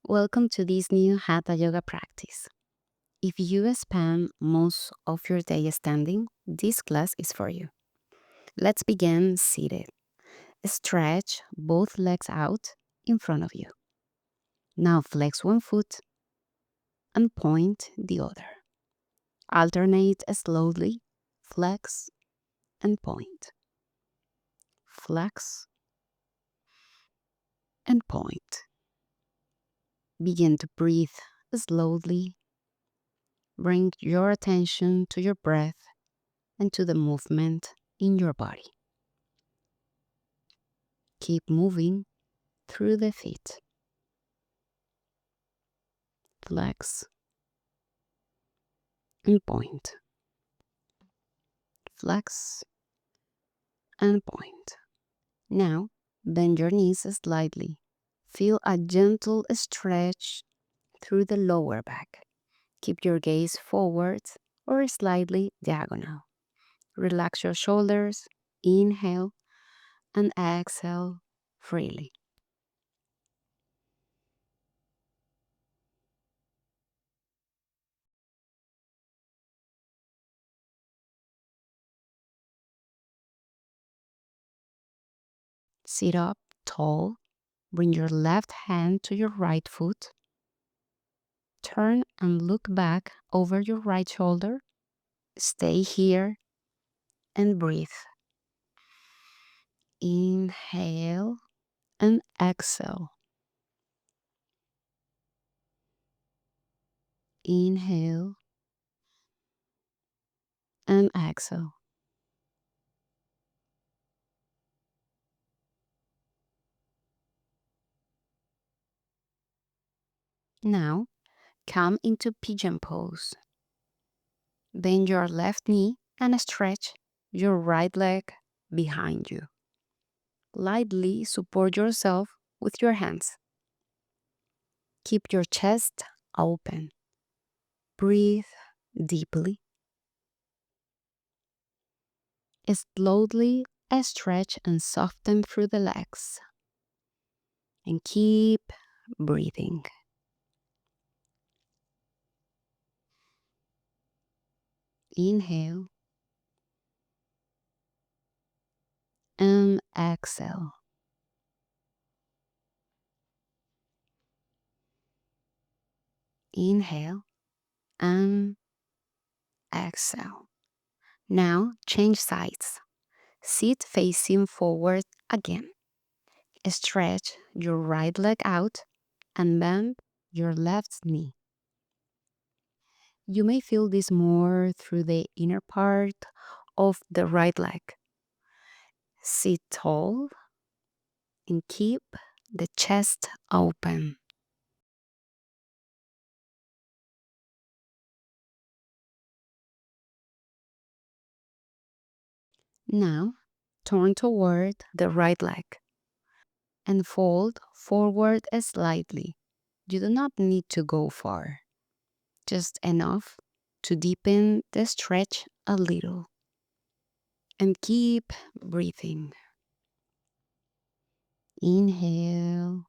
Welcome to this new Hatha yoga practice. If you spend most of your day standing, this class is for you. Let's begin seated. Stretch both legs out in front of you. Now flex one foot and point the other. Alternate slowly, flex and point. Flex and point. Begin to breathe slowly. Bring your attention to your breath and to the movement in your body. Keep moving through the feet. Flex and point. Flex and point. Now, bend your knees slightly. Feel a gentle stretch through the lower back. Keep your gaze forward or slightly diagonal. Relax your shoulders. Inhale and exhale freely. Sit up tall. Bring your left hand to your right foot. Turn and look back over your right shoulder. Stay here and breathe. Inhale and exhale. Inhale and exhale. Now, come into pigeon pose. Bend your left knee and stretch your right leg behind you. Lightly support yourself with your hands. Keep your chest open. Breathe deeply. Slowly stretch and soften through the legs. And keep breathing. Inhale and exhale. Inhale and exhale. Now change sides. Sit facing forward again. Stretch your right leg out and bend your left knee. You may feel this more through the inner part of the right leg. Sit tall and keep the chest open. Now turn toward the right leg and fold forward slightly. You do not need to go far, just enough to deepen the stretch a little. And keep breathing. Inhale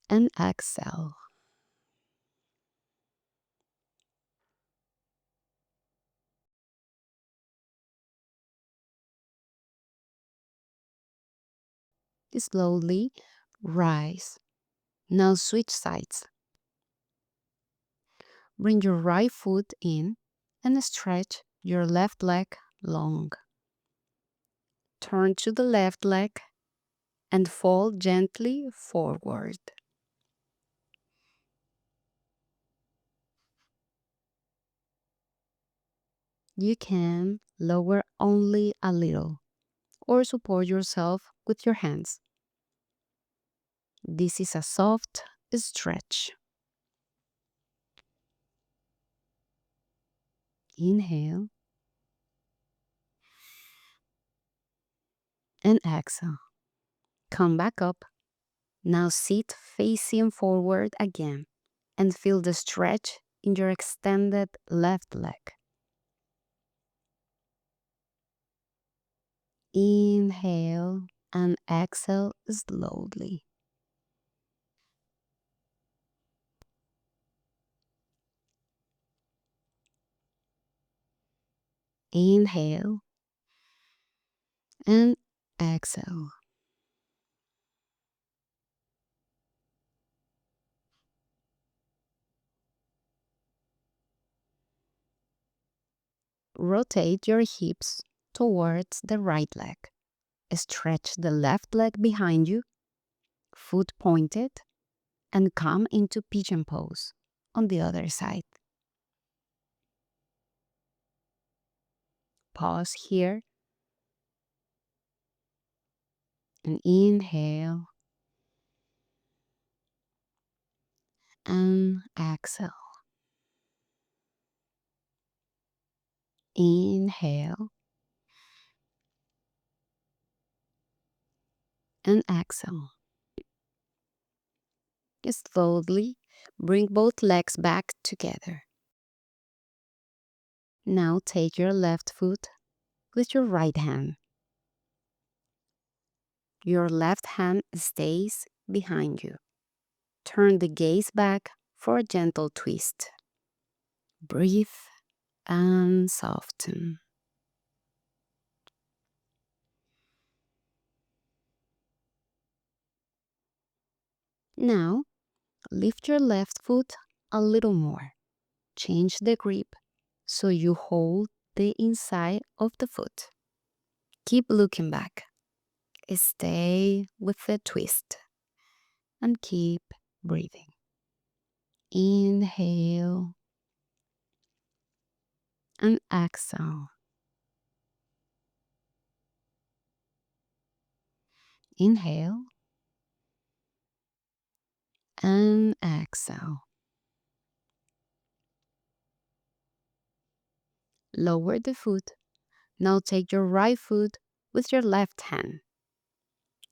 and exhale. Slowly rise. Now switch sides. Bring your right foot in and stretch your left leg long. Turn to the left leg and fold gently forward. You can lower only a little or support yourself with your hands. This is a soft stretch. Inhale and exhale. Come back up. Now sit facing forward again and feel the stretch in your extended left leg. Inhale and exhale slowly. Inhale and exhale. Rotate your hips towards the right leg. Stretch the left leg behind you, foot pointed, and come into pigeon pose on the other side. Pause here and inhale and exhale. Inhale and exhale. Slowly bring both legs back together. Now take your left foot with your right hand. Your left hand stays behind you. Turn the gaze back for a gentle twist. Breathe and soften. Now, lift your left foot a little more. Change the grip so you hold the inside of the foot. Keep looking back. Stay with the twist and keep breathing. Inhale and exhale. Inhale and exhale. Lower the foot. Now take your right foot with your left hand.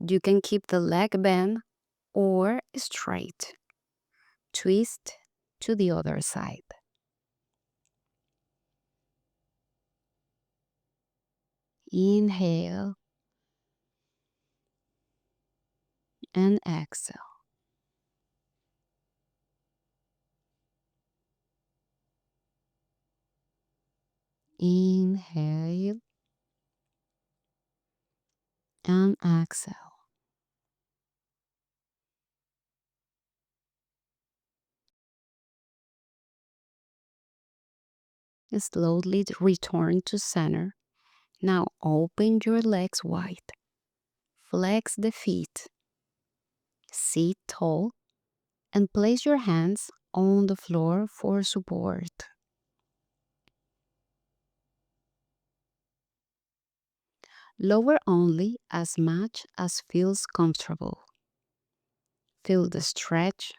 You can keep the leg bent or straight. Twist to the other side. Inhale and exhale. Inhale and exhale. Slowly return to center. Now open your legs wide. Flex the feet. Sit tall and place your hands on the floor for support. Lower only as much as feels comfortable. Feel the stretch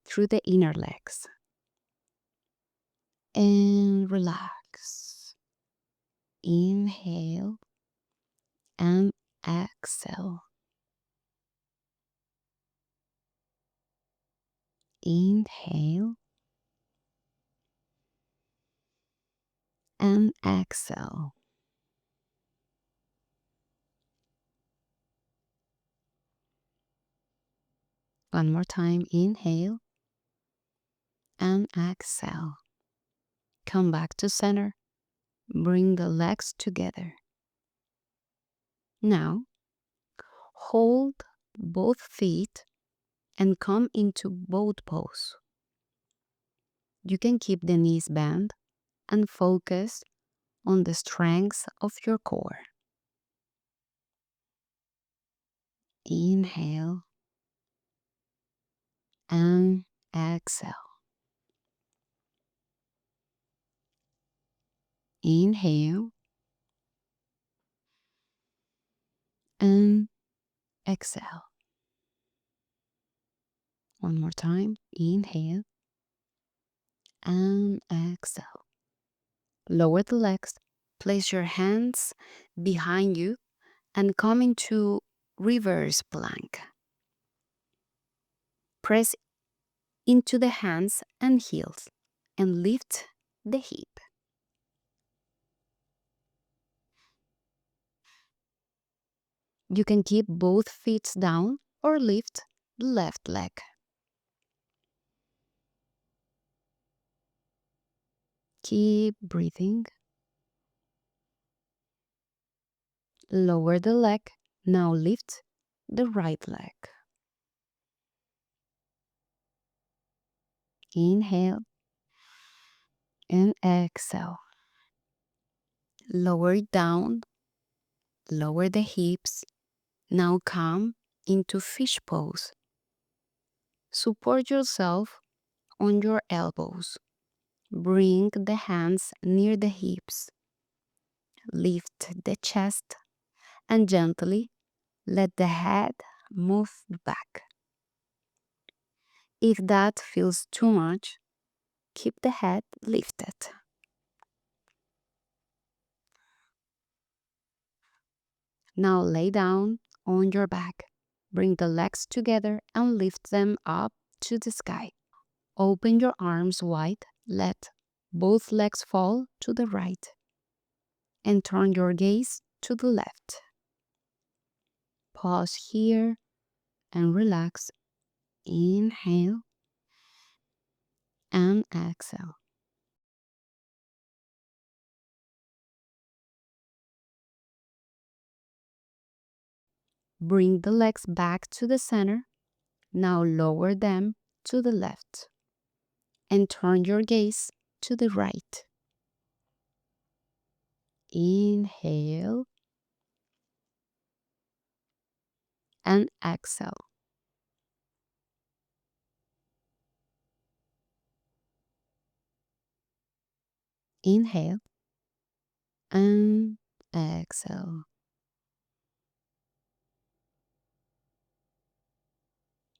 through the inner legs. And relax. Inhale and exhale. Inhale and exhale. One more time. Inhale and exhale. Come back to center. Bring the legs together. Now, hold both feet and come into boat pose. You can keep the knees bent and focus on the strength of your core. Inhale and exhale. Inhale and exhale. One more time. Inhale and exhale. Lower the legs. Place your hands behind you and come into reverse plank. Press into the hands and heels and lift the hip. You can keep both feet down or lift the left leg. Keep breathing Lower the leg. Now lift the right leg. Inhale and exhale. Lower it down. Lower the hips. Now come into fish pose. Support yourself on your elbows. Bring the hands near the hips. Lift the chest and gently let the head move back. If that feels too much, keep the head lifted. Now lay down on your back. Bring the legs together and lift them up to the sky. Open your arms wide. Let both legs fall to the right. And turn your gaze to the left. Pause here and relax. Inhale and exhale. Bring the legs back to the center. Now lower them to the left. And turn your gaze to the right. Inhale and exhale. Inhale and exhale.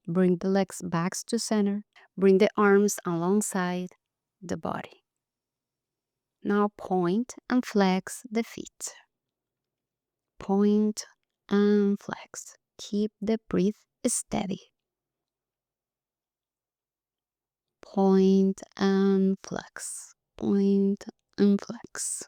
Bring the legs back to center. Bring the arms alongside the body. Now point and flex the feet. Point and flex. Keep the breath steady. Point and flex. Point and flex.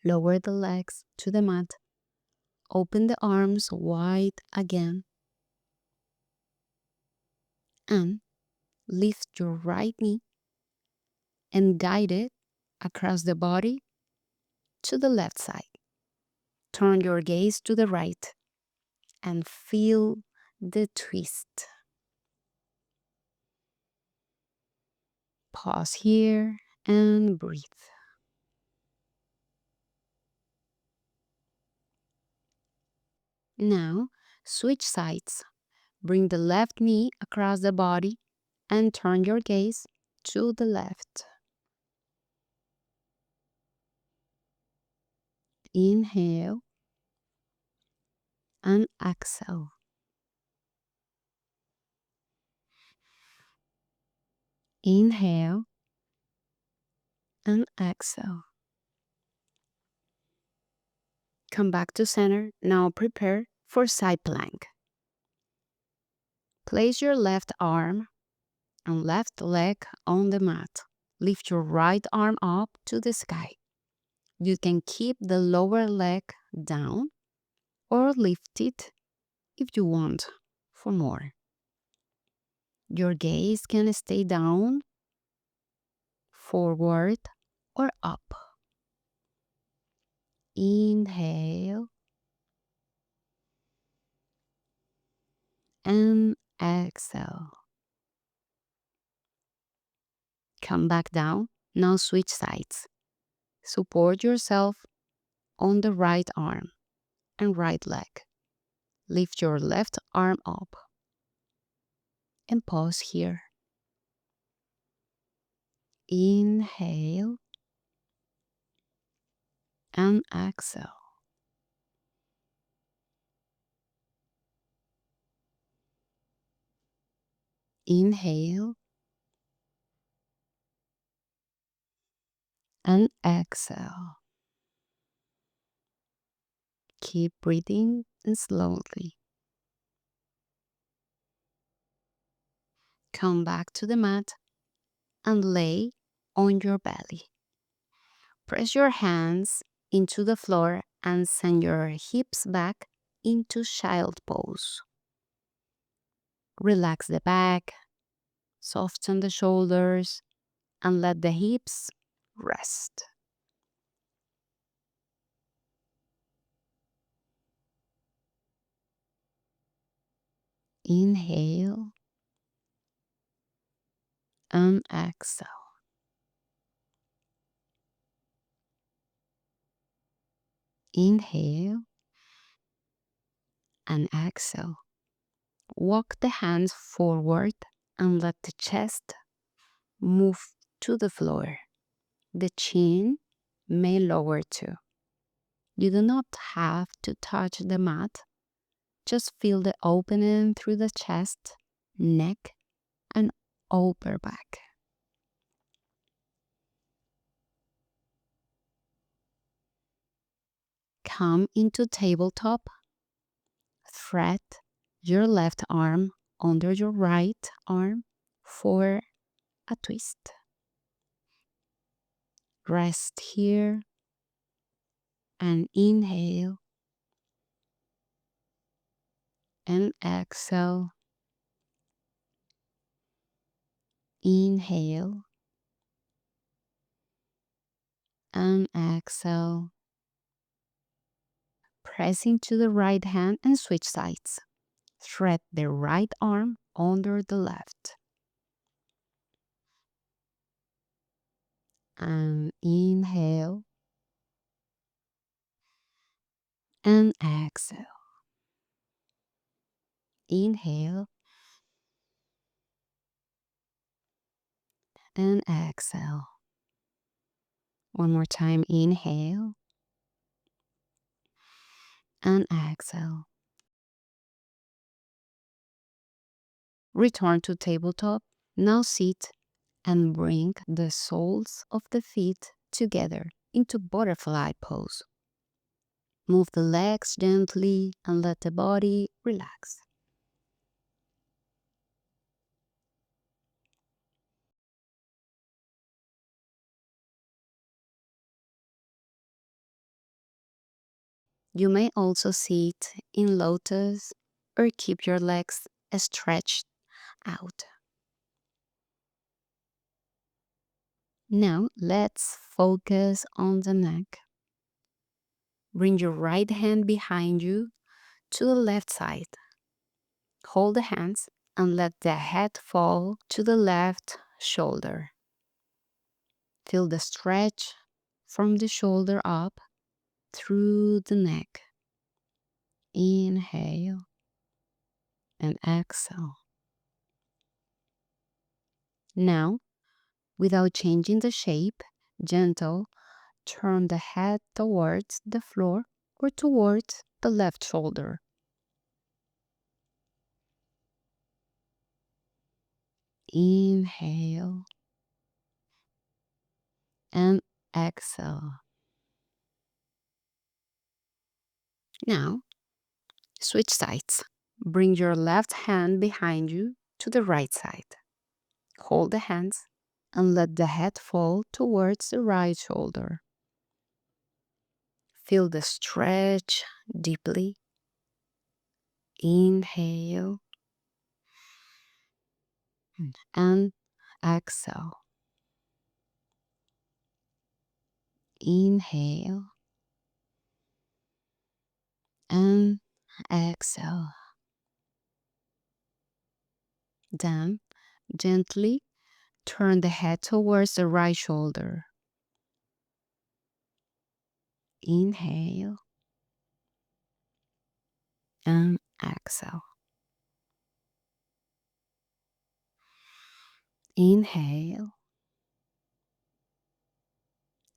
Lower the legs to the mat. Open the arms wide again. And lift your right knee and guide it across the body to the left side. Turn your gaze to the right and feel the twist. Pause here and breathe. Now, switch sides. Bring the left knee across the body and turn your gaze to the left. Inhale and exhale. Inhale and exhale. Come back to center. Now prepare for side plank. Place your left arm and left leg on the mat. Lift your right arm up to the sky. You can keep the lower leg down or lift it if you want for more. Your gaze can stay down, forward, or up. Inhale and exhale. Come back down. Now switch sides. Support yourself on the right arm and right leg. Lift your left arm up and pause here. Inhale and exhale. Inhale and exhale. Keep breathing slowly. Come back to the mat and lay on your belly. Press your hands into the floor and send your hips back into child pose. Relax the back, soften the shoulders, and let the hips rest. Inhale and exhale. Inhale and exhale. Walk the hands forward and let the chest move to the floor. The chin may lower too. You do not have to touch the mat. Just feel the opening through the chest, neck, and upper back. Come into tabletop. Thread your left arm under your right arm for a twist. Rest here and inhale and exhale. Inhale and exhale. Press into the right hand and switch sides. Thread the right arm under the left. And inhale and exhale. Inhale and exhale. One more time. Inhale and exhale. Return to tabletop. Now sit and bring the soles of the feet together into butterfly pose. Move the legs gently and let the body relax. You may also sit in lotus or keep your legs stretched out. Now let's focus on the neck. Bring your right hand behind you to the left side. Hold the hands and let the head fall to the left shoulder. Feel the stretch from the shoulder up through the neck. Inhale and exhale. Now, without changing the shape, gentle, turn the head towards the floor or towards the left shoulder. Inhale and exhale. Now, switch sides. Bring your left hand behind you to the right side. Hold the hands and let the head fall towards the right shoulder. Feel the stretch deeply. Inhale and exhale. Inhale and exhale. Then gently turn the head towards the right shoulder. Inhale and exhale. Inhale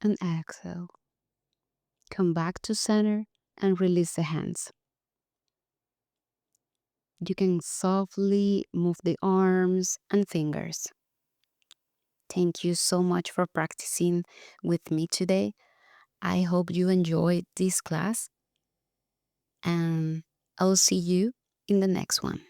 and exhale. Come back to center and release the hands. You can softly move the arms and fingers. Thank you so much for practicing with me today. I hope you enjoyed this class, and I'll see you in the next one.